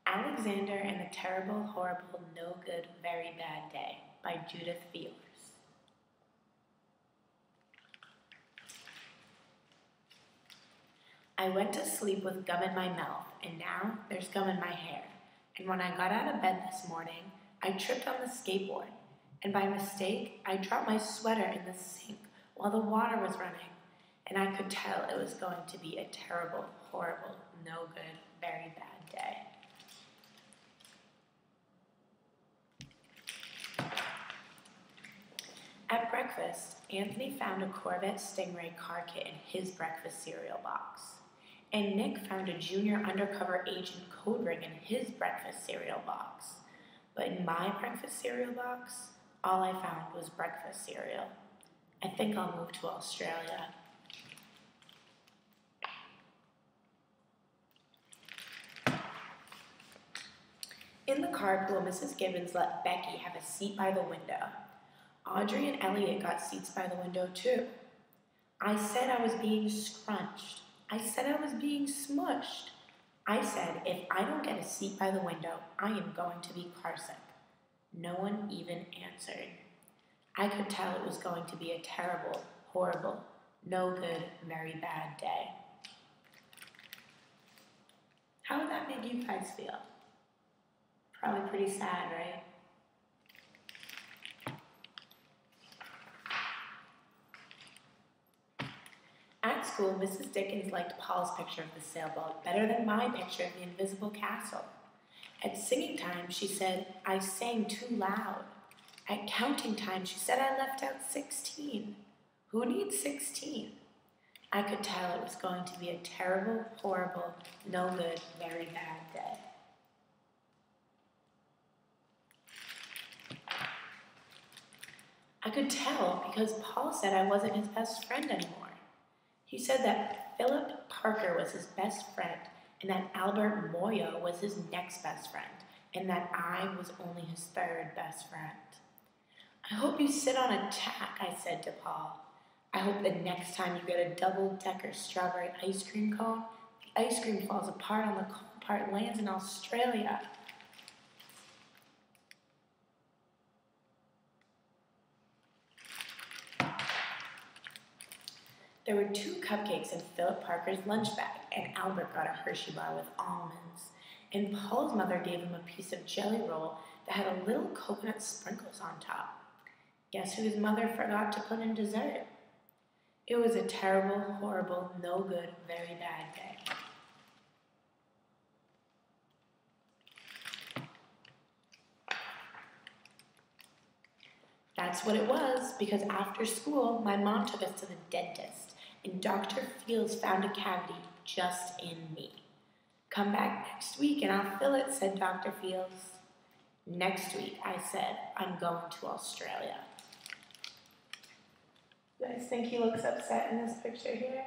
Alexander and the Terrible, Horrible, No Good, Very Bad Day by Judith Fields. I went to sleep with gum in my mouth, and now there's gum in my hair. And when I got out of bed this morning, I tripped on the skateboard, and by mistake, I dropped my sweater in the sink while the water was running, and I could tell it was going to be a terrible, horrible, no good, very bad day. At breakfast, Anthony found a Corvette Stingray car kit in his breakfast cereal box. And Nick found a junior undercover agent code ring in his breakfast cereal box. But in my breakfast cereal box, all I found was breakfast cereal. I think I'll move to Australia. In the carpool, Mrs. Gibbons let Becky have a seat by the window. Audrey and Elliot got seats by the window too. I said I was being scrunched. I said I was being smushed. I said if I don't get a seat by the window, I am going to be carsick. No one even answered. I could tell it was going to be a terrible, horrible, no good, very bad day. How would that make you guys feel? Probably pretty sad, right? At school, Mrs. Dickens liked Paul's picture of the sailboat better than my picture of the invisible castle. At singing time, she said, I sang too loud. At counting time, she said I left out 16. Who needs 16? I could tell it was going to be a terrible, horrible, no good, very bad day. I could tell because Paul said I wasn't his best friend anymore. He said that Philip Parker was his best friend and that Albert Moyo was his next best friend and that I was only his third best friend. I hope you sit on a tack, I said to Paul. I hope the next time you get a double-decker strawberry ice cream cone, the ice cream falls apart on the cold part and lands in Australia. There were 2 cupcakes in Philip Parker's lunch bag, and Albert got a Hershey bar with almonds. And Paul's mother gave him a piece of jelly roll that had a little coconut sprinkles on top. Guess who his mother forgot to put in dessert? It was a terrible, horrible, no good, very bad day. That's what it was, because after school, my mom took us to the dentist, and Dr. Fields found a cavity just in me. Come back next week and I'll fill it, said Dr. Fields. Next week, I said, I'm going to Australia. You guys think he looks upset in this picture here?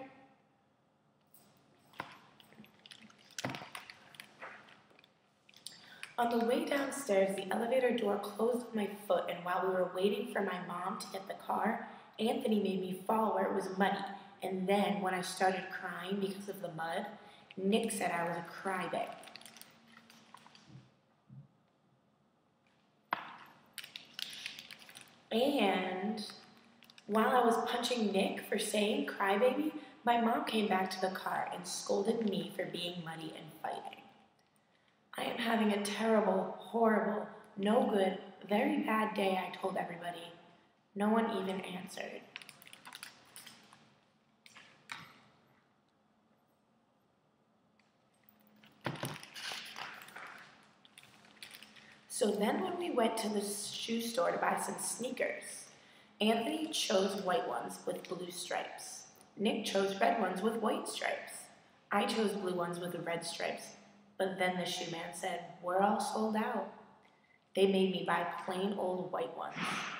On the way downstairs, the elevator door closed on my foot, and while we were waiting for my mom to get the car, Anthony made me fall where it was muddy. And then, when I started crying because of the mud, Nick said I was a crybaby. And while I was punching Nick for saying crybaby, my mom came back to the car and scolded me for being muddy and fighting. I am having a terrible, horrible, no good, very bad day, I told everybody. No one even answered. So then when we went to the shoe store to buy some sneakers, Anthony chose white ones with blue stripes. Nick chose red ones with white stripes. I chose blue ones with red stripes. But then the shoe man said, we're all sold out. They made me buy plain old white ones,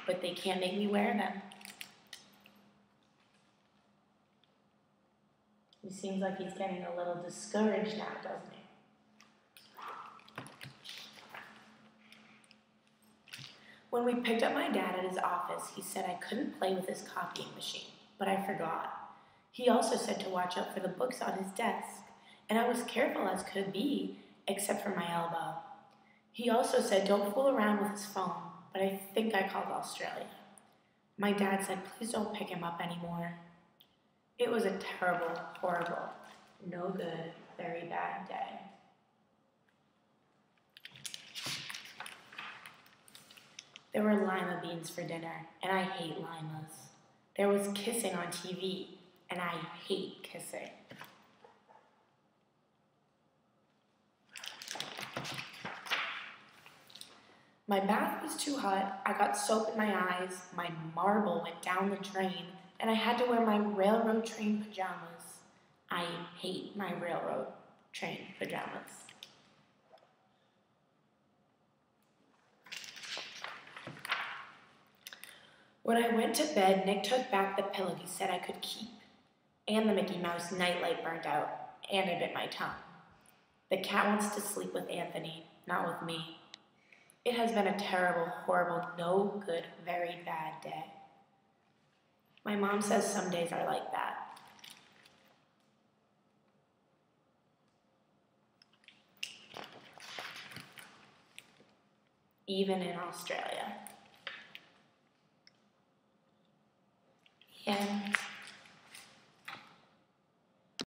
but they can't make me wear them. He seems like he's getting a little discouraged now, doesn't he? When we picked up my dad at his office, he said I couldn't play with his copying machine, but I forgot. He also said to watch out for the books on his desk, and I was careful as could be, except for my elbow. He also said don't fool around with his phone, but I think I called Australia. My dad said please don't pick him up anymore. It was a terrible, horrible, no good, very bad day. There were lima beans for dinner, and I hate limas. There was kissing on TV, and I hate kissing. My bath was too hot, I got soap in my eyes, my marble went down the drain, and I had to wear my railroad train pajamas. I hate my railroad train pajamas. When I went to bed, Nick took back the pillow he said I could keep, and the Mickey Mouse nightlight burned out, and I bit my tongue. The cat wants to sleep with Anthony, not with me. It has been a terrible, horrible, no good, very bad day. My mom says some days are like that. Even in Australia. And